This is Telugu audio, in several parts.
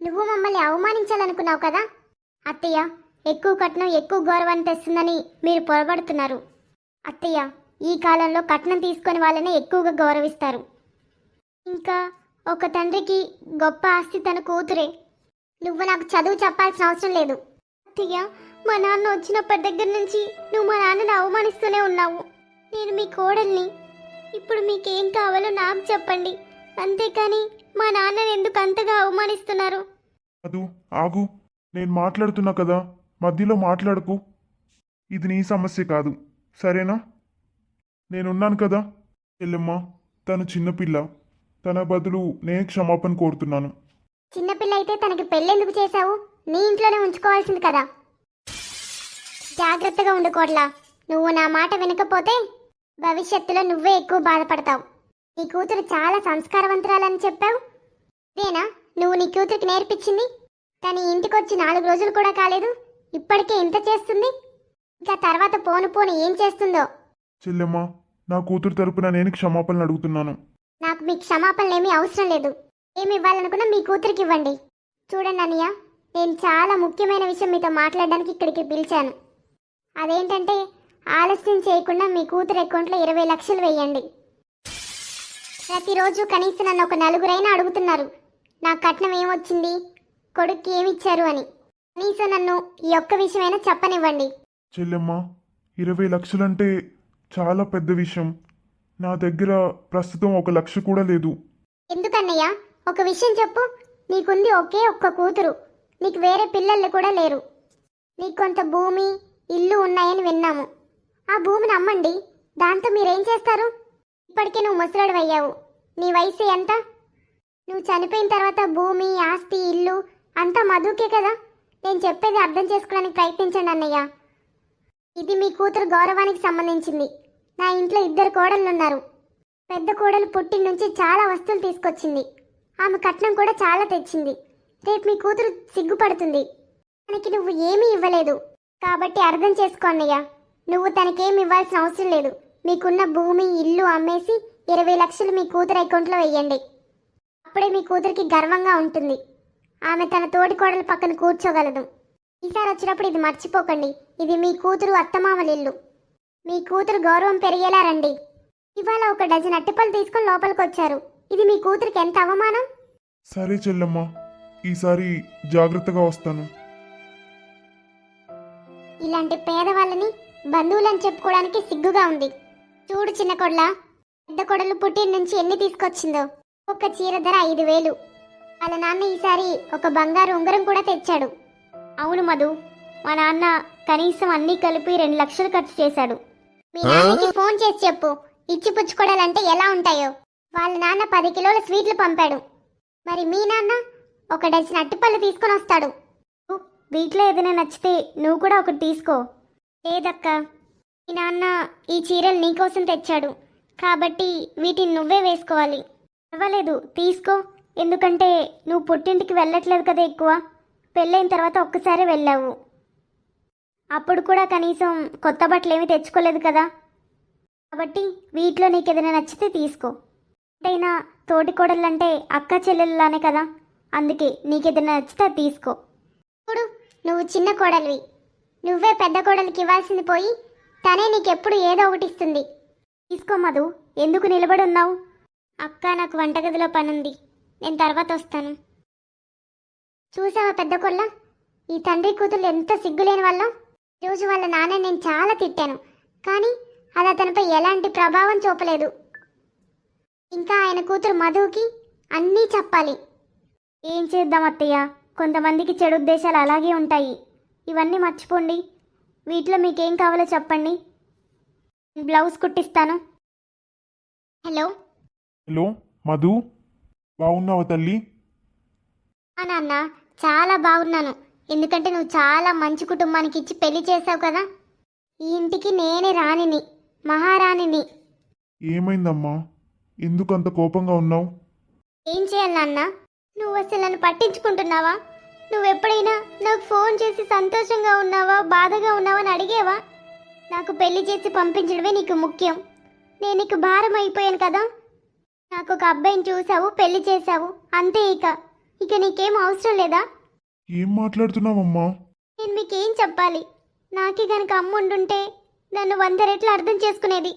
నువ్వు మమ్మల్ని అవమానించాలనుకున్నావు కదా అత్తయ్య. ఎక్కువ కట్నం ఎక్కువ గౌరవాన్ని తెస్తుందని మీరు పొరబడుతున్నారు అత్తయ్య. ఈ కాలంలో కట్నం తీసుకొని వాళ్ళనే ఎక్కువగా గౌరవిస్తారు. ఇంకా ఒక తండ్రికి గొప్ప ఆస్తి తన కూతురే. నువ్వు నాకు చదువు చెప్పాల్సిన అవసరం లేదు అత్తయ్య. మా నాన్న వచ్చినప్పటి దగ్గర నుంచి నువ్వు మా నాన్నని అవమానిస్తూనే ఉన్నావు. నేను మీ కోడల్ని. ఇప్పుడు మీకేం కావాలో నాకు చెప్పండి, అంతేకాని మా నాన్నని ఎందుకు అంతగా అవమానిస్తున్నారు? మధు ఆగు, నేను మాట్లాడుతున్నా కదా, మధ్యలో మాట్లాడకు. ఇది నీ సమస్య కాదు, సరేనా? నేనున్నాను కదా. చెల్లెమ్మ, తను చిన్నపిల్ల, తన బదులు నేను క్షమాపణ కోరుతున్నాను. చిన్నపిల్ల అయితే తనకి పెళ్ళెందుకు చేశావు? నీ ఇంట్లోనే ఉంచుకోవాల్సింది కదా. జాగ్రత్తగా ఉండుకోట్లా. నువ్వు నా మాట వినకపోతే భవిష్యత్తులో నువ్వే ఎక్కువ బాధపడతావు. నీ కూతురు చాలా సంస్కారవంతురాలని చెప్పావు. ఇదేనా నువ్వు నీ కూతురికి నేర్పించింది? తను ఇంటికొచ్చి 4 రోజులు కూడా కాలేదు, ఇప్పటికే ఇంత చేస్తుంది. ఇంకా తర్వాత పోను పోను ఏం చేస్తుందో. చెల్లెమ్మ, నా కూతురు తరపున నేను క్షమాపణలు అడుగుతున్నాను. నాకు మీ క్షమాపణలేమీ అవసరం లేదు. ఏమి ఇవ్వాలనుకున్నా మీ కూతురికి ఇవ్వండి. చూడండి అన్నయ్య, నేను చాలా ముఖ్యమైన విషయం మీతో మాట్లాడడానికి ఇక్కడికి పిలిచాను. అదేంటంటే ఆలస్యం చేయకుండా మీ కూతురు అకౌంట్లో 20 లక్షలు వేయండి. ప్రతిరోజు కనీసం నన్ను ఒక 4 అడుగుతున్నారు, నా కట్నం ఏమొచ్చింది, కొడుక్కి ఏమిచ్చారు అని. కనీసం నన్ను ఈ ఒక్క విషయమైనా చెప్పనివ్వండి. చెల్లెమ్మ, 20 లక్షలంటే చాలా పెద్ద విషయం. నా దగ్గర ప్రస్తుతం 1 లక్ష కూడా లేదు. ఎందుకన్నయ్య? ఒక విషయం చెప్పు. నీకుంది ఒకే ఒక్క కూతురు, నీకు వేరే పిల్లలు కూడా లేరు. నీకు కొంత భూమి ఇల్లు ఉన్నాయని విన్నాము. ఆ భూమిని అమ్మండి, దాంతో మీరేం చేస్తారు? ఇప్పటికే నువ్వు ముసలాడు అయ్యావు. నీ వయసు ఎంత? నువ్వు చనిపోయిన తర్వాత భూమి ఆస్తి ఇల్లు అంతా మధుకే కదా. నేను చెప్పేది అర్థం చేసుకోవడానికి ప్రయత్నించండి అన్నయ్య. ఇది మీ కూతురు గౌరవానికి సంబంధించింది. నా ఇంట్లో 2 కోడళ్ళు ఉన్నారు. పెద్ద కోడలు పుట్టిన నుంచి చాలా వస్తువులు తీసుకొచ్చింది. ఆమె కట్నం కూడా చాలా తెచ్చింది. రేపు మీ కూతురు సిగ్గుపడుతుంది. తనకి నువ్వు ఏమీ ఇవ్వలేదు కాబట్టి అర్థం చేసుకో అన్నయ్య. నువ్వు తనకేమి ఇవ్వాల్సిన అవసరం లేదు. మీకున్న భూమి ఇల్లు అమ్మేసి 20 లక్షలు మీ కూతురు అకౌంట్లో వేయండి. అప్పుడే మీ కూతురికి గర్వంగా ఉంటుంది. ఆమె తన తోటి కోడల పక్కన కూర్చోగలదు. ఈసారి వచ్చినప్పుడు ఇది మర్చిపోకండి. ఇది మీ కూతురు అత్తమామల ఇల్లు. మీ కూతురు గౌరవం పెరిగేలా రండి. ఇవాళ 1 డజన్ అట్టిపళ్ళు తీసుకొని లోపలికి వచ్చారు. ఇది మీ కూతురికి ఎంత అవమానం. సరే చెల్లెమ్మ, ఈసారి జాగ్రత్తగా వస్తాను. ఇలాంటి పేదవాళ్ళని బంధువులని చెప్పుకోవడానికి సిగ్గుగా ఉంది. చూడు చిన్న కొడల, పెద్ద కొడలు పుట్టిన నుంచి ఎన్ని తీసుకొచ్చిందో. ఒక చీర ధర 5,000. వాళ్ళ నాన్న ఈసారి ఒక బంగారు ఉంగరం కూడా తెచ్చాడు. అవును మధు, మా నాన్న కనీసం అన్నీ కలిపి 2 లక్షలు ఖర్చు చేశాడు. మీ నాన్నకి ఫోన్ చేసి చెప్పు, ఇచ్చి పుచ్చుకోడాలంటే ఎలా ఉంటాయో. వాళ్ళ నాన్న 10 కిలోల స్వీట్లు పంపాడు. మరి మీ నాన్న 1 డజన్ అట్టిపళ్ళు తీసుకొని వస్తాడు. వీటిలో ఏదైనా నచ్చితే నువ్వు కూడా ఒకటి తీసుకో. లేదక్క, మీ నాన్న ఈ చీరలు నీకోసం తెచ్చాడు కాబట్టి వీటిని నువ్వే వేసుకోవాలి. పర్వాలేదు తీసుకో, ఎందుకంటే నువ్వు పుట్టింటికి వెళ్ళట్లేదు కదా ఎక్కువ. పెళ్ళైన తర్వాత ఒక్కసారి వెళ్ళావు, అప్పుడు కూడా కనీసం కొత్త బట్టలు ఏమీ తెచ్చుకోలేదు కదా. కాబట్టి వీటిలో నీకు ఏదైనా నచ్చితే తీసుకో. ఎంతైనా తోటి కోడళ్ళంటే అక్క చెల్లెళ్ళలానే కదా, అందుకే నీకేదైనా నచ్చితే తీసుకో. ఇప్పుడు నువ్వు చిన్న కోడలివి, నువ్వే పెద్ద కోడలికి ఇవ్వాల్సింది పోయి తనే నీకెప్పుడు ఏదో ఒకటి ఇస్తుంది. తీసుకో మధు, ఎందుకు నిలబడి ఉన్నావు? అక్క, నాకు వంటగదిలో పనుంది, నేను తర్వాత వస్తాను. చూసావా పెద్ద కొల్ల, ఈ తండ్రి కూతురు ఎంత సిగ్గులేని వాళ్ళం. ఈరోజు వాళ్ళ నాన్న నేను చాలా తిట్టాను, కానీ అది అతనిపై ఎలాంటి ప్రభావం చూపలేదు. ఇంకా ఆయన కూతురు మధుకి అన్నీ చెప్పాలి. ఏం చేద్దాం అత్తయ్య, కొంతమందికి చెడు ఉద్దేశాలు అలాగే ఉంటాయి. ఇవన్నీ మర్చిపోండి. వీటిలో మీకేం కావాలో చెప్పండి, బ్లౌజ్ కుట్టిస్తాను. హలో హలో మధు, బాగున్నావా తల్లి? నాన్న, చాలా బాగున్నాను. ఎందుకంటే నువ్వు చాలా మంచి కుటుంబానికి ఇచ్చి పెళ్లి చేసావు కదా. ఈ ఇంటికి నేనే రాణిని, మహారాణిని. ఏమైందమ్మా, ఎందుకు అంత కోపంగా ఉన్నావు? ఏం చేయాలి నాన్న, నువ్వు అసలు నన్ను పట్టించుకుంటున్నావా? నువ్వెప్పుడైనా నాకు ఫోన్ చేసి సంతోషంగా ఉన్నావా బాధగా ఉన్నావా అని అడిగేవా? నాకు పెళ్లి చేసి పంపించడమే నీకు ముఖ్యం. నేను నీకు భారం అయిపోయాను కదా. నాకు ఒక అబ్బాయిని చూసావు, పెళ్లి చేశావు, అంతే. ఇక ఇక నీకేం అవసరం లేదా? ఏం మాట్లాడుతున్నావమ్మా? నేను మీకేం చెప్పాలి? నాకే గనక అమ్మ ఉండుంటే నన్ను 100 రెట్లు అర్థం చేసుకునేది.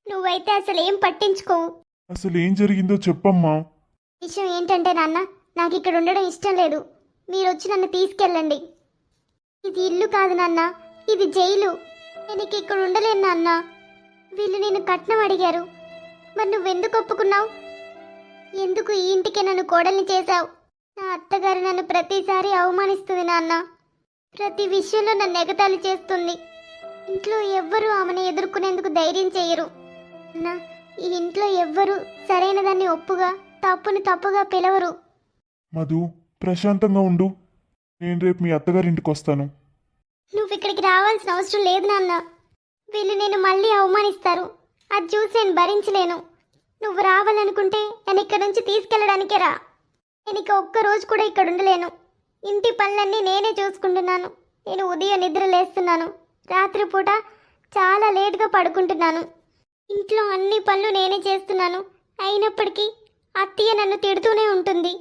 నువ్వైతే అసలు ఏం పట్టించుకోవు. అసలు ఏం జరిగిందో చెప్పమ్మా. విషయం ఏంటంటే నాన్న, నాకు ఇక్కడ ఉండడం ఇష్టం లేదు. మీరు వచ్చి నన్ను తీసుకెళ్ళండి. ఇది ఇల్లు కాదు నాన్న, ఇది జైలు. నేను ఇక ఇక్కడ ఉండలేను నాన్న. వీళ్ళు నేను కట్నం అడిగారు, మరి నువ్వెందుకు ఒప్పుకున్నావు? ఎందుకు ఈ ఇంటికి నన్ను కోడల్ని చేశావు? నా అత్తగారు నన్ను ప్రతిసారి అవమానిస్తుంది నాన్న. ప్రతి విషయంలో నన్ను ఎగతాళి చేస్తుంది. ఇంట్లో ఎవ్వరూ ఆమెను ఎదుర్కొనేందుకు ధైర్యం చేయరు. అన్నా, ఈ ఇంట్లో ఎవ్వరూ సరైన దాన్ని ఒప్పుగా, తప్పుని తప్పుగా పిలవరు. మధు, ప్రశాంతంగా ఉండు. నేను రేపు మీ అత్తగారింటికి వస్తాను. నువ్వు ఇక్కడికి రావాల్సిన అవసరం లేదు నాన్న. వీళ్ళు నేను మళ్ళీ అవమానిస్తారు. అది చూసి నేను భరించలేను. నువ్వు రావాలనుకుంటే నన్ను ఇక్కడి నుంచి తీసుకెళ్ళడానికే రా. నేను ఇక ఒక్కరోజు కూడా ఇక్కడ ఉండలేను. ఇంటి పనులన్నీ నేనే చూసుకుంటున్నాను. నేను ఉదయం నిద్ర లేస్తున్నాను, రాత్రిపూట చాలా లేట్గా పడుకుంటున్నాను. ఇంట్లో అన్ని పనులు నేనే చేస్తున్నాను. అయినప్పటికీ అత్తయ్య నన్ను తిడుతూనే ఉంటుంది.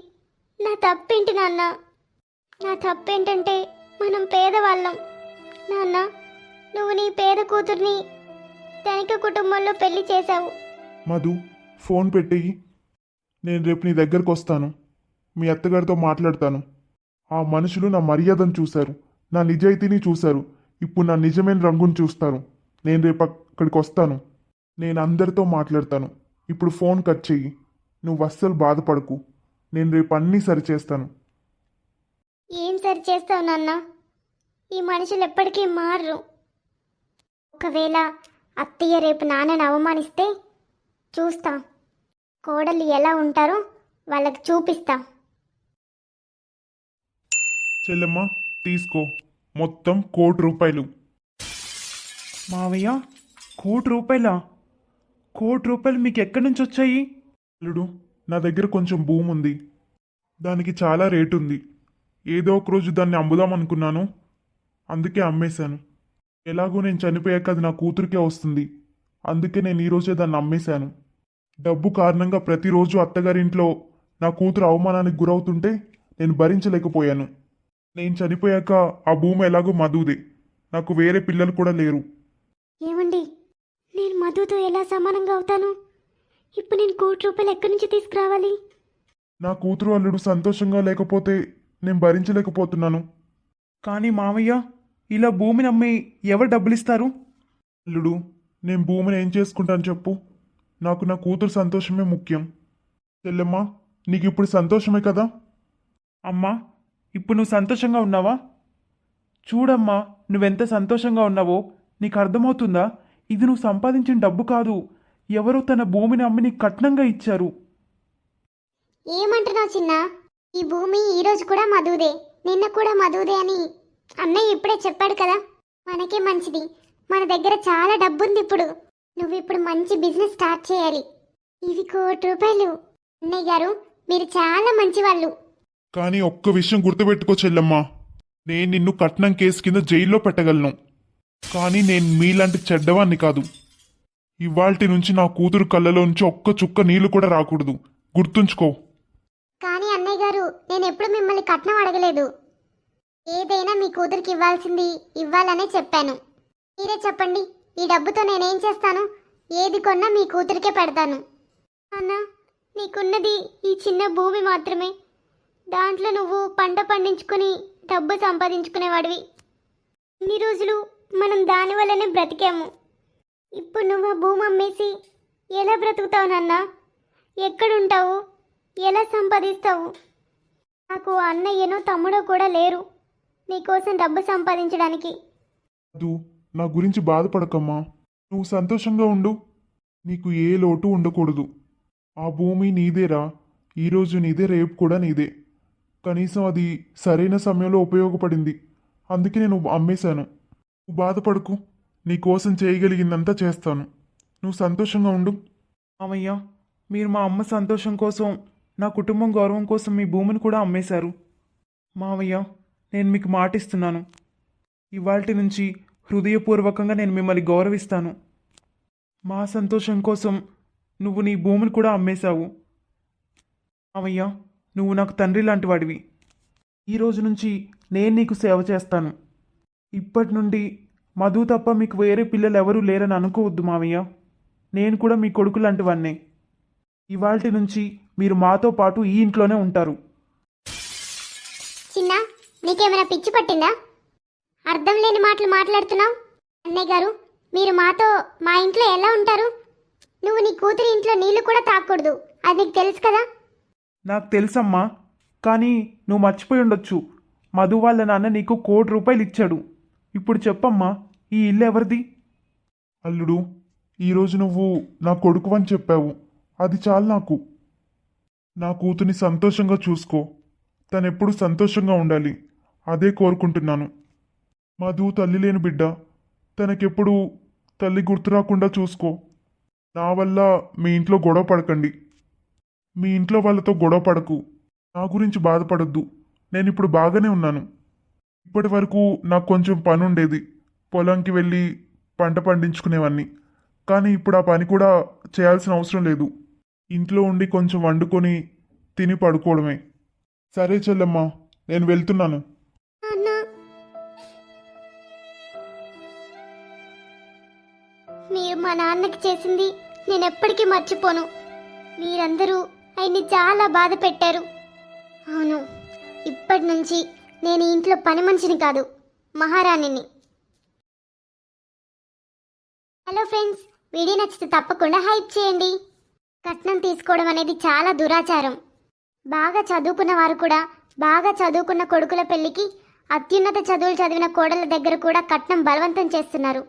నా తప్పేంటి నాన్న? నా తప్పేంటంటే మనం పేదవాళ్ళం. నాన్న, నువ్వు నీ పేద కూతుర్ని ధనిక కుటుంబంలో పెళ్లి చేశావు. మధు, ఫోన్ పెట్టేయి. నేను రేపు నీ దగ్గరకు వస్తాను. మీ అత్తగారితో మాట్లాడతాను. ఆ మనుషులు నా మర్యాదను చూశారు, నా నిజాయితీని చూశారు. ఇప్పుడు నా నిజమైన రంగును చూస్తారు. నేను రేపు అక్కడికి వస్తాను. నేను అందరితో మాట్లాడతాను. ఇప్పుడు ఫోన్ కట్ చెయ్యి. నువ్వు అస్సలు బాధపడకు. నేను రేపు అన్నీ సరిచేస్తాను. ఏం సరి చేస్తావు నాన్న? ఈ మనుషులు ఎప్పటికీ మారరు. ఒకవేళ అత్తయ్య రేపు నాన్నని అవమానిస్తే చూస్తా. కోడళ్ళు ఎలా ఉంటారో వాళ్ళకి చూపిస్తా. చెల్లెమ్మ, తీసుకో. మొత్తం ₹1,00,00,000. మావయ్య, ₹1,00,00,000? ₹1,00,00,000 మీకు ఎక్కడి నుంచి వచ్చాయి? అల్లుడు, నా దగ్గర కొంచెం భూమి ఉంది. దానికి చాలా రేటు ఉంది. ఏదో ఒక రోజు దాన్ని అమ్ముదాం అనుకున్నాను, అందుకే అమ్మేశాను. ఎలాగో నేను చనిపోయాక అది నా కూతురికే వస్తుంది. అందుకే నేను ఈరోజే దాన్ని అమ్మేశాను. డబ్బు కారణంగా ప్రతిరోజు అత్తగారింట్లో నా కూతురు అవమానానికి గురవుతుంటే నేను భరించలేకపోయాను. నేను చనిపోయాక ఆ భూమి ఎలాగో మధుదే. నాకు వేరే పిల్లలు కూడా లేరు. ఏమండి, నేను మధుతో ఎలా సమానంగా అవుతాను? ఇప్పుడు నేను ₹1,00,00,000 ఎక్కడి నుంచి తీసుకురావాలి? నా కూతురు అల్లుడు సంతోషంగా లేకపోతే నేను భరించలేకపోతున్నాను. కానీ మావయ్య, ఇలా భూమిని అమ్మి ఎవరు డబ్బులిస్తారు? అల్లుడు, నేను భూమిని ఏం చేసుకుంటాను చెప్పు? నాకు నా కూతురు సంతోషమే ముఖ్యం. చెల్లెమ్మ, నీకు ఇప్పుడు సంతోషమే కదా? అమ్మా, ఇప్పుడు నువ్వు సంతోషంగా ఉన్నావా? చూడమ్మా, నువ్వెంత సంతోషంగా ఉన్నావో నీకు అర్థమవుతుందా? ఇది నువ్వు సంపాదించిన డబ్బు కాదు, ఎవరో తన భూమిని అమ్మి నీకు కట్నంగా ఇచ్చారు. ఏమంటున్నావు చిన్న? ఈ భూమి ఈరోజు కూడా మధుదే, నిన్న కూడా మధుదే అని అన్నయ్య ఇప్పుడే చెప్పాడు కదా. మనకే మంచిది. మన దగ్గర చాలా డబ్బుంది ఇప్పుడు. నువ్వు ఇప్పుడు మంచి బిజినెస్ స్టార్ట్ చేయాలి. ఇవి ₹1,00,00,000. అన్నయ్య గారు, మీరు చాలా మంచివాళ్ళు. కానీ ఒక్క విషయం గుర్తుపెట్టుకో చెల్లెమ్మ, నేను నిన్ను కట్నం కేసు కింద జైల్లో పెట్టగలను. కానీ నేను మీలాంటి చెడ్డవాన్ని కాదు. ఇవాల్టి నుంచి నా కూతురు కళ్ళలో నుంచి ఒక్క చుక్క నీళ్లు కూడా రాకూడదు. గుర్తుంచుకో. కానీ అన్నయ్య గారు, నేను ఎప్పుడు మిమ్మల్ని కట్నం అడగలేదు. ఏదైనా మీ కూతురికి ఇవ్వాల్సింది ఇవ్వాలనే చెప్పాను. మీరే చెప్పండి, ఈ డబ్బుతో నేనేం చేస్తాను? ఏది కొన్నా మీ కూతురికే పెడతాను. అన్నా, నీకున్నది ఈ చిన్న భూమి మాత్రమే. దాంట్లో నువ్వు పంట పండించుకుని డబ్బు సంపాదించుకునేవాడివి. ఇన్ని రోజులు మనం దానివల్లనే బ్రతికాము. ఇప్పుడు నువ్వు ఆ భూమి అమ్మేసి ఎలా బ్రతుకుతావు నాన్న? ఎక్కడుంటావు? ఎలా సంపాదిస్తావు? నాకు అన్నయ్యనో తమ్ముడో కూడా లేరు నీకోసం డబ్బు సంపాదించడానికి. మధు, నా గురించి బాధపడకమ్మా. నువ్వు సంతోషంగా ఉండు. నీకు ఏ లోటు ఉండకూడదు. ఆ భూమి నీదేరా. ఈరోజు నీదే, రేపు కూడా నీదే. కనీసం అది సరైన సమయంలో ఉపయోగపడింది. అందుకే నేను అమ్మేశాను. నువ్వు బాధపడకు. నీకోసం చేయగలిగిందంతా చేస్తాను. నువ్వు సంతోషంగా ఉండు. మావయ్య, మీరు మా అమ్మ సంతోషం కోసం, నా కుటుంబం గౌరవం కోసం మీ భూమిని కూడా అమ్మేశారు. మావయ్య, నేను మీకు మాటిస్తున్నాను. ఇవాల్టి నుంచి హృదయపూర్వకంగా నేను మిమ్మల్ని గౌరవిస్తాను. మా సంతోషం కోసం నువ్వు నీ భూమిని కూడా అమ్మేశావు. మావయ్య, నువ్వు నాకు తండ్రి లాంటి వాడివి. ఈ రోజు నుంచి నేను నీకు సేవ చేస్తాను. ఇప్పటి నుండి మధు తప్ప మీకు వేరే పిల్లలు ఎవరూ లేరని అనుకోవద్దు మావయ్య. నేను కూడా మీ కొడుకు లాంటి వాన్నే. ఇవాల్టి నుంచి మీరు మాతో పాటు ఈ ఇంట్లోనే ఉంటారు. చిన్న, నీకేమైనా పిచ్చి పట్టిందా? అర్థం లేని మాటలు మాట్లాడుతున్నావు. అన్నయ్య గారు, మీరు మా ఇంట్లో ఎలా ఉంటారు? నువ్వు నీ కూతురి ఇంట్లో నీళ్లు కూడా తాగకూడదు, అది నీకు తెలుసు కదా. నాకు తెలుసమ్మా, కానీ నువ్వు మర్చిపోయి ఉండొచ్చు. మధు వాళ్ళ నాన్న నీకు ₹1,00,00,000 ఇచ్చాడు. ఇప్పుడు చెప్పమ్మా, ఈ ఇల్లు ఎవరిది? అల్లుడు, ఈరోజు నువ్వు నా కొడుకు అని చెప్పావు, అది చాలు నాకు. నా కూతుని సంతోషంగా చూసుకో, తనెప్పుడు సంతోషంగా ఉండాలి, అదే కోరుకుంటున్నాను. మధు తల్లి లేని బిడ్డ, తనకెప్పుడు తల్లి గుర్తు రాకుండా చూసుకో. నా వల్ల మీ ఇంట్లో గొడవ పడకండి. మీ ఇంట్లో వాళ్ళతో గొడవ పడకు. నా గురించి బాధపడొద్దు. నేను ఇప్పుడు బాగానే ఉన్నాను. ఇప్పటి వరకు నాకు కొంచెం పని ఉండేది, పొలంకి వెళ్ళి పంట పండించుకునేవాన్ని. కానీ ఇప్పుడు ఆ పని కూడా చేయాల్సిన అవసరం లేదు. ఇంట్లో ఉండి కొంచెం వండుకొని తిని పడుకోవడమే. సరే చెల్లెమ్మా, నేను వెళ్తున్నాను. అన్న, మీరు మా నాన్నకి చేసింది నేను ఎప్పటికీ మర్చిపోను. మీరందరూ ఆయన్ని చాలా బాధ పెట్టారు. అవును, ఇప్పటి నుంచి నేను ఈ ఇంట్లో పని మనిషిని కాదు, మహారాణిని. హలో ఫ్రెండ్స్, వీడియో నచ్చితే తప్పకుండా హైప్ చేయండి. కట్నం తీసుకోవడం అనేది చాలా దురాచారం. బాగా చదువుకున్న వారు కూడా బాగా చదువుకున్న కొడుకుల పెళ్లికి అత్యున్నత చదువులు చదివిన కోడల దగ్గర కూడా కట్నం బలవంతం చేస్తున్నారు.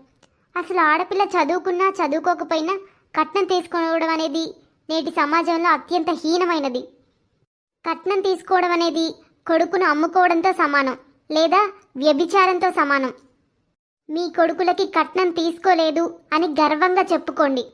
అసలు ఆడపిల్ల చదువుకున్నా చదువుకోకపోయినా కట్నం తీసుకోవడం అనేది నేటి సమాజంలో అత్యంత హీనమైనది. కట్నం తీసుకోవడం అనేది కొడుకును అమ్ముకోవడంతో సమానం, లేదా వ్యభిచారంతో సమానం. మీ కొడుకులకి కట్నం తీసుకోలేదు అని గర్వంగా చెప్పుకోండి.